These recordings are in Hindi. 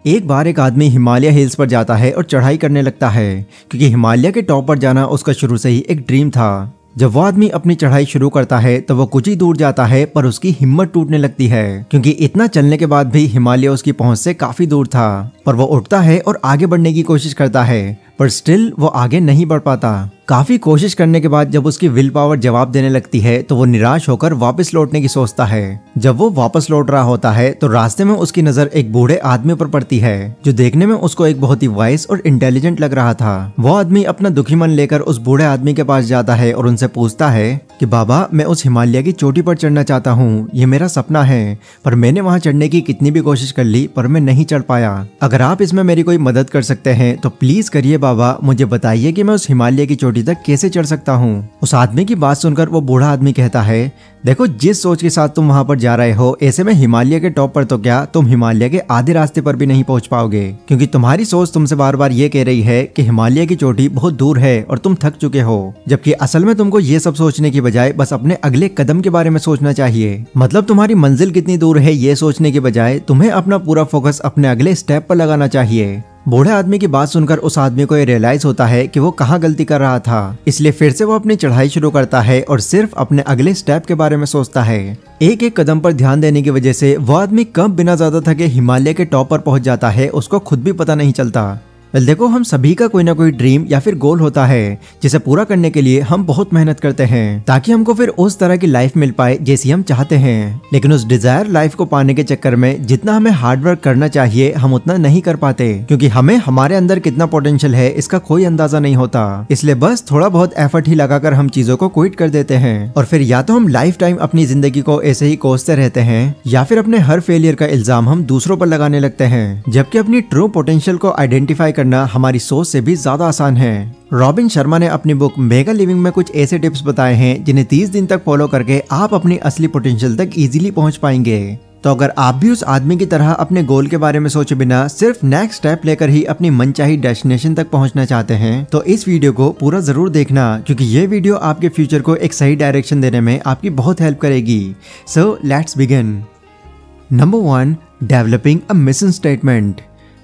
एक बार एक आदमी हिमालय हिल्स पर जाता है और चढ़ाई करने लगता है क्योंकि हिमालय के टॉप पर जाना उसका शुरू से ही एक ड्रीम था। जब वो आदमी अपनी चढ़ाई शुरू करता है तो वो कुछ ही दूर जाता है पर उसकी हिम्मत टूटने लगती है क्योंकि इतना चलने के बाद भी हिमालय उसकी पहुंच से काफी दूर था। पर वो उठता है और आगे बढ़ने की कोशिश करता है पर स्टिल वो आगे नहीं बढ़ पाता। काफी कोशिश करने के बाद जब उसकी विल पावर जवाब देने लगती है तो वो निराश होकर वापस लौटने की सोचता है। जब वो वापस लौट रहा होता है तो रास्ते में उसकी नजर एक बूढ़े आदमी पर पड़ती है जो देखने में उसको एक बहुत ही वाइस और इंटेलिजेंट लग रहा था। वो आदमी अपना दुखी मन लेकर उस बूढ़े आदमी के पास जाता है और उनसे पूछता है कि बाबा, मैं उस हिमालय की चोटी पर चढ़ना चाहता हूँ, ये मेरा सपना है, पर मैंने वहाँ चढ़ने की कितनी भी कोशिश कर ली पर मैं नहीं चढ़ पाया। अगर आप इसमें मेरी कोई मदद कर सकते हैं तो प्लीज करिए बाबा, मुझे बताइए कि मैं उस हिमालय की चोटी तक कैसे चढ़ सकता हूँ। उस आदमी की बात सुनकर वो बूढ़ा आदमी कहता है, देखो, जिस सोच के साथ तुम वहां पर जा रहे हो, ऐसे में हिमालय के टॉप पर तो क्या, तुम हिमालय के आधे रास्ते पर भी नहीं पहुंच पाओगे क्योंकि तुम्हारी सोच तुमसे बार बार ये कह रही है कि हिमालय की चोटी बहुत दूर है और तुम थक चुके हो, जबकि असल में तुमको ये सब सोचने की बजाय बस अपने अगले कदम के बारे में सोचना चाहिए। मतलब तुम्हारी मंजिल कितनी दूर है ये सोचने के बजाय तुम्हें अपना पूरा फोकस अपने अगले स्टेप पर लगाना चाहिए। बूढ़े आदमी की बात सुनकर उस आदमी को ये रियलाइज होता है कि वो कहाँ गलती कर रहा था, इसलिए फिर से वो अपनी चढ़ाई शुरू करता है और सिर्फ अपने अगले स्टेप के बारे में सोचता है। एक एक कदम पर ध्यान देने की वजह से वो आदमी कब बिना ज्यादा थके हिमालय के टॉप पर पहुंच जाता है उसको खुद भी पता नहीं चलता। देखो, हम सभी का कोई ना कोई ड्रीम या फिर गोल होता है जिसे पूरा करने के लिए हम बहुत मेहनत करते हैं ताकि हमको फिर उस तरह की लाइफ मिल पाए जैसी हम चाहते हैं। लेकिन उस डिजायर लाइफ को पाने के चक्कर में जितना हमें हार्ड वर्क करना चाहिए हम उतना नहीं कर पाते क्योंकि हमें हमारे अंदर कितना पोटेंशियल है इसका कोई अंदाजा नहीं होता। इसलिए बस थोड़ा बहुत एफर्ट ही लगाकर हम चीजों को क्विट कर देते हैं और फिर या तो हम लाइफ टाइम अपनी जिंदगी को ऐसे ही कोसते रहते हैं या फिर अपने हर फेलियर का इल्जाम हम दूसरों पर लगाने लगते हैं, जबकि अपनी ट्रू पोटेंशियल को आइडेंटिफाई करना हमारी सोच से भी ज्यादा आसान है। रॉबिन शर्मा ने अपनी बुक मेगा लिविंग में कुछ ऐसे टिप्स बताए हैं जिन्हें 30 दिन तक फॉलो करके आप अपनी असली पोटेंशियल तक इजीली पहुंच पाएंगे। तो अगर आप भी उस आदमी की तरह अपने गोल के बारे में सोचे बिना सिर्फ नेक्स्ट स्टेप लेकर ही अपनी मनचाही डेस्टिनेशन तक पहुंचना चाहते हैं तो इस वीडियो को पूरा जरूर देखना क्योंकि ये वीडियो आपके फ्यूचर को एक सही डायरेक्शन देने में आपकी बहुत हेल्प करेगी। So let's begin. Number 1, developing a mission statement.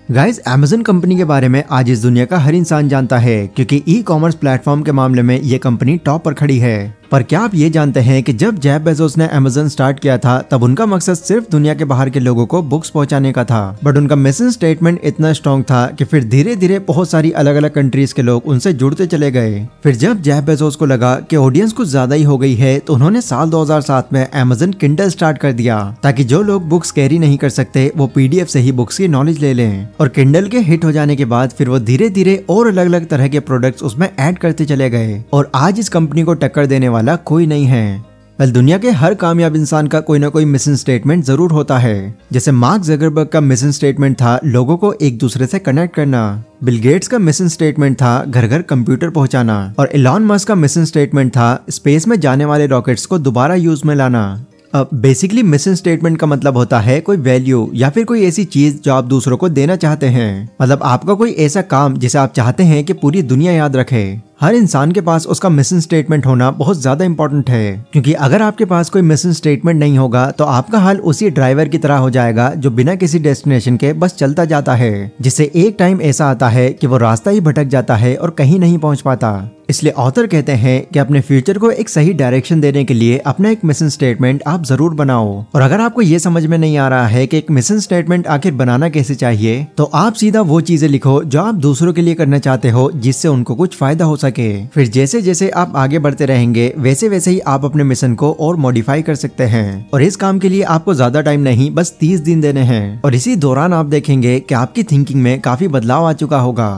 Guys, Amazon company के बारे में आज इस दुनिया का हर इंसान जानता है क्योंकि ई कॉमर्स प्लेटफॉर्म के मामले में ये कंपनी टॉप पर खड़ी है। पर क्या आप ये जानते हैं कि जब जेफ बेजोस ने अमेज़न स्टार्ट किया था तब उनका मकसद सिर्फ दुनिया के बाहर के लोगों को बुक्स पहुंचाने का था, बट उनका मिशन स्टेटमेंट इतना स्ट्रॉन्ग था कि फिर धीरे धीरे बहुत सारी अलग अलग कंट्रीज के लोग उनसे जुड़ते चले गए। फिर जब जेफ बेजोस को लगा कि ऑडियंस कुछ ज्यादा ही हो गई है तो उन्होंने साल 2007 में अमेज़न किंडल स्टार्ट कर दिया ताकि जो लोग बुक्स कैरी नहीं कर सकते वो पीडीएफ से ही बुक्स की नॉलेज ले लें। और किंडल के हिट हो जाने के बाद फिर वो धीरे धीरे और अलग अलग तरह के प्रोडक्ट्स उसमें ऐड करते चले गए और आज इस कंपनी को टक्कर देने वाला कोई नहीं है। दुनिया के हर कामयाब इंसान का कोई ना कोई मिशन स्टेटमेंट जरूर होता है। जैसे मार्क ज़करबर्ग का मिशन स्टेटमेंट था लोगों को एक दूसरे से कनेक्ट करना, बिल गेट्स का मिशन स्टेटमेंट था घर घर कंप्यूटर पहुंचाना और एलॉन मस्क का मिशन स्टेटमेंट था स्पेस में जाने वाले रॉकेट्स को दोबारा यूज में लाना। अब बेसिकली मिशन स्टेटमेंट का मतलब होता है कोई वैल्यू या फिर कोई ऐसी चीज जो आप दूसरों को देना चाहते हैं। मतलब आपका कोई ऐसा काम जिसे आप चाहते हैं कि पूरी दुनिया याद रखे। हर इंसान के पास उसका मिशन स्टेटमेंट होना बहुत ज्यादा इंपॉर्टेंट है क्योंकि अगर आपके पास कोई मिशन स्टेटमेंट नहीं होगा तो आपका हाल उसी ड्राइवर की तरह हो जाएगा जो बिना किसी डेस्टिनेशन के बस चलता जाता है, जिससे एक टाइम ऐसा आता है कि वो रास्ता ही भटक जाता है और कहीं नहीं पहुंच पाता। इसलिए ऑथर कहते हैं कि अपने फ्यूचर को एक सही डायरेक्शन देने के लिए अपना एक मिशन स्टेटमेंट आप जरूर बनाओ। और अगर आपको ये समझ में नहीं आ रहा है कि एक मिशन स्टेटमेंट आखिर बनाना कैसे चाहिए तो आप सीधा वो चीजें लिखो जो आप दूसरों के लिए करना चाहते हो जिससे उनको कुछ फायदा हो सके। फिर जैसे जैसे आप आगे बढ़ते रहेंगे वैसे वैसे ही आप अपने मिशन को और मॉडिफाई कर सकते हैं। और इस काम के लिए आपको ज्यादा टाइम नहीं, बस 30 दिन देने हैं और इसी दौरान आप देखेंगे कि आपकी थिंकिंग में काफी बदलाव आ चुका होगा।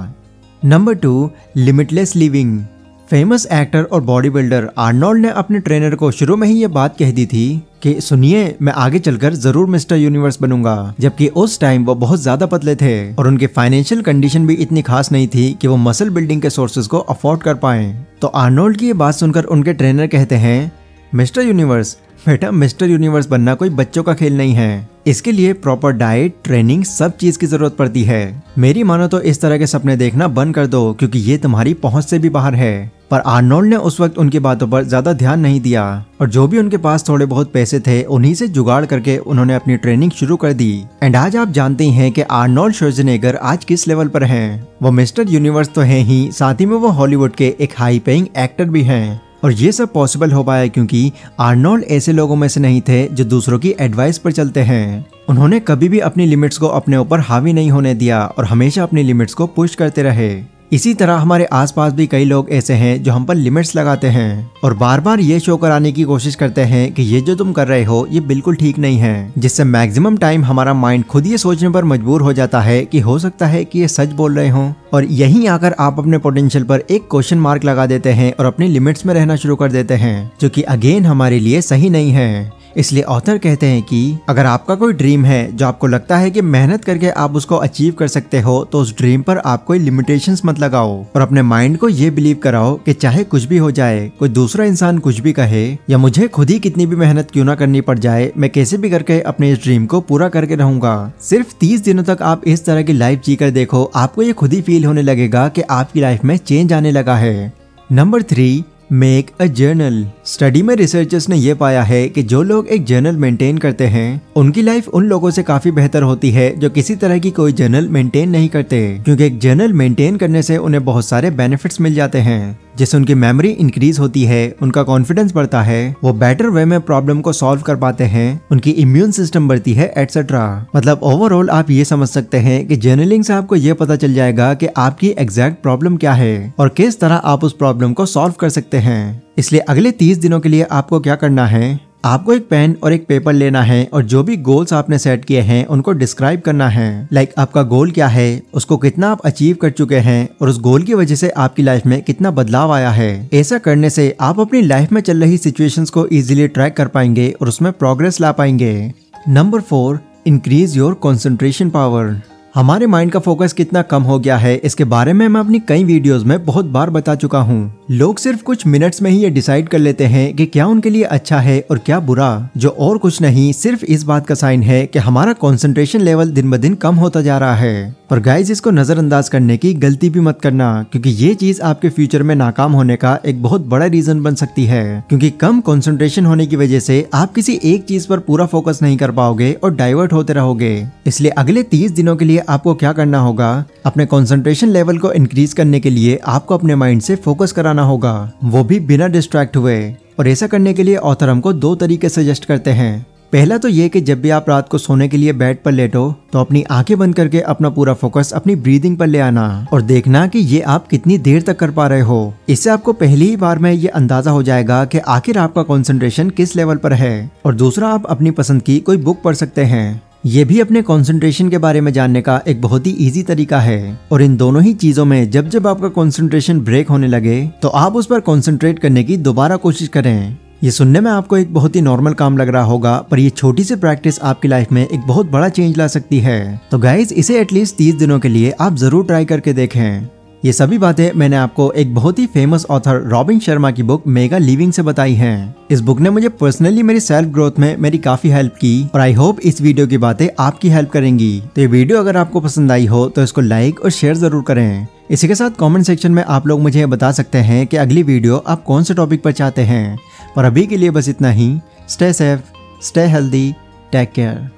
Number 2, limitless living. Famous actor और बॉडी बिल्डर आर्नोल्ड ने अपने ट्रेनर को शुरू में ही ये बात कह दी थी कि सुनिए, मैं आगे चलकर जरूर मिस्टर यूनिवर्स बनूंगा, जबकि उस टाइम वो बहुत ज्यादा पतले थे और उनके फाइनेंशियल कंडीशन भी इतनी खास नहीं थी कि वो मसल बिल्डिंग के सोर्सेज को अफोर्ड कर पाए। तो आर्नोल्ड की ये बात सुनकर उनके ट्रेनर कहते हैं, मिस्टर यूनिवर्स, बेटा मिस्टर यूनिवर्स बनना कोई बच्चों का खेल नहीं है। इसके लिए प्रॉपर डाइट, ट्रेनिंग, सब चीज की जरूरत पड़ती है। मेरी मानो तो इस तरह के सपने देखना बंद कर दो, क्योंकि ये तुम्हारी पहुंच से भी बाहर है। पर आर्नोल्ड ने उस वक्त उनकी बातों पर ज्यादा ध्यान नहीं दिया और जो भी उनके पास थोड़े बहुत पैसे थे उन्हीं से जुगाड़ करके उन्होंने अपनी ट्रेनिंग शुरू कर दी। एंड आज आप जानते हैं कि आर्नोल्ड श्वार्ज़नेगर आज किस लेवल पर हैं। वो मिस्टर यूनिवर्स तो हैं ही, साथ ही में वो हॉलीवुड के एक हाई पेइंग एक्टर भी हैं। और ये सब पॉसिबल हो पाया क्योंकि आर्नोल्ड ऐसे लोगों में से नहीं थे जो दूसरों की एडवाइस पर चलते हैं। उन्होंने कभी भी अपनी लिमिट्स को अपने ऊपर हावी नहीं होने दिया और हमेशा अपनी लिमिट्स को पुश करते रहे। इसी तरह हमारे आसपास भी कई लोग ऐसे हैं जो हम पर लिमिट्स लगाते हैं और बार बार ये शो कराने की कोशिश करते हैं कि ये जो तुम कर रहे हो ये बिल्कुल ठीक नहीं है, जिससे मैक्सिमम टाइम हमारा माइंड खुद ये सोचने पर मजबूर हो जाता है कि हो सकता है कि ये सच बोल रहे हो। और यहीं आकर आप अपने पोटेंशियल पर एक क्वेश्चन मार्क लगा देते हैं और अपनी लिमिट्स में रहना शुरू कर देते हैं, जो कि अगेन हमारे लिए सही नहीं है। इसलिए ऑथर कहते हैं कि अगर आपका कोई ड्रीम है जो आपको लगता है कि मेहनत करके आप उसको अचीव कर सकते हो, तो उस ड्रीम पर आप कोई लिमिटेशंस मत लगाओ और अपने माइंड को ये बिलीव कराओ कि चाहे कुछ भी हो जाए, कोई दूसरा इंसान कुछ भी कहे या मुझे खुद ही कितनी भी मेहनत क्यों ना करनी पड़ जाए, मैं कैसे भी करके अपने इस ड्रीम को पूरा करके रहूंगा। सिर्फ 30 दिनों तक आप इस तरह की लाइफ जीकर देखो, आपको ये खुद ही फील होने लगेगा कि आपकी लाइफ में चेंज आने लगा है। Number 3, make a journal. Study में रिसर्चर्स ने यह पाया है कि जो लोग एक जर्नल मेंटेन करते हैं उनकी लाइफ उन लोगों से काफी बेहतर होती है जो किसी तरह की कोई जर्नल मेंटेन नहीं करते, क्योंकि एक जर्नल मेंटेन करने से उन्हें बहुत सारे बेनिफिट्स मिल जाते हैं, जिससे उनकी मेमोरी इंक्रीज होती है, उनका कॉन्फिडेंस बढ़ता है, वो बेटर वे में प्रॉब्लम को सॉल्व कर पाते हैं, उनकी इम्यून सिस्टम बढ़ती है, एटसेट्रा। मतलब ओवरऑल आप ये समझ सकते हैं कि जर्नलिंग से आपको ये पता चल जाएगा कि आपकी एग्जैक्ट प्रॉब्लम क्या है और किस तरह आप उस प्रॉब्लम को सॉल्व कर सकते हैं। इसलिए अगले 30 दिनों के लिए आपको क्या करना है, आपको एक पेन और एक पेपर लेना है और जो भी गोल्स आपने सेट किए हैं उनको डिस्क्राइब करना है। लाइक आपका गोल क्या है, उसको कितना आप अचीव कर चुके हैं और उस गोल की वजह से आपकी लाइफ में कितना बदलाव आया है। ऐसा करने से आप अपनी लाइफ में चल रही सिचुएशंस को इजीली ट्रैक कर पाएंगे और उसमें प्रोग्रेस ला पाएंगे। Number 4, increase your concentration power. हमारे माइंड का फोकस कितना कम हो गया है इसके बारे में मैं अपनी कई वीडियोस में बहुत बार बता चुका हूँ। लोग सिर्फ कुछ मिनट्स में ही ये डिसाइड कर लेते हैं कि क्या उनके लिए अच्छा है और क्या बुरा, जो और कुछ नहीं सिर्फ इस बात का साइन है कि हमारा कंसंट्रेशन लेवल दिन ब दिन कम होता जा रहा है। पर गाइज इसको नजरअंदाज करने की गलती भी मत करना, क्योंकि ये चीज आपके फ्यूचर में नाकाम होने का एक बहुत बड़ा रीजन बन सकती है। क्योंकि कम कंसंट्रेशन होने की वजह से आप किसी एक चीज पर पूरा फोकस नहीं कर पाओगे और डाइवर्ट होते रहोगे। इसलिए अगले 30 दिनों के लिए आपको क्या करना होगा, अपने कंसंट्रेशन लेवल को इंक्रीज करने के लिए आपको अपने माइंड से फोकस कराना होगा, वो भी बिना डिस्ट्रैक्ट हुए। और ऐसा करने के लिए ऑथर हमको 2 तरीके सजेस्ट करते हैं। पहला तो ये कि जब भी आप रात को सोने के लिए बेड पर लेटो तो अपनी आंखें बंद करके अपना पूरा फोकस अपनी ब्रीदिंग पर ले आना और देखना कि ये आप कितनी देर तक कर पा रहे हो। इससे आपको पहली ही बार में ये अंदाजा हो जाएगा कि आखिर आपका कंसंट्रेशन किस लेवल पर है। और दूसरा, आप अपनी पसंद की कोई बुक पढ़ सकते हैं। ये भी अपने कंसंट्रेशन के बारे में जानने का एक बहुत ही इजी तरीका है। और इन दोनों ही चीजों में जब जब आपका कंसंट्रेशन ब्रेक होने लगे तो आप उस पर कंसंट्रेट करने की दोबारा कोशिश करें। ये सुनने में आपको एक बहुत ही नॉर्मल काम लग रहा होगा, पर ये छोटी सी प्रैक्टिस आपकी लाइफ में एक बहुत बड़ा चेंज ला सकती है। तो गाइज इसे एटलीस्ट 30 दिनों के लिए आप जरूर ट्राई करके देखें। ये सभी बातें मैंने आपको एक बहुत ही फेमस ऑथर रॉबिन शर्मा की बुक मेगा लिविंग से बताई हैं। इस बुक ने मुझे पर्सनली मेरी सेल्फ ग्रोथ में मेरी काफी हेल्प की और आई होप इस वीडियो की बातें आपकी हेल्प करेंगी। तो ये वीडियो अगर आपको पसंद आई हो तो इसको लाइक और शेयर जरूर करें। इसी के साथ कमेंट सेक्शन में आप लोग मुझे बता सकते हैं कि अगली वीडियो आप कौन से टॉपिक पर चाहते हैं। और अभी के लिए बस इतना ही। Stay safe, stay healthy, take care.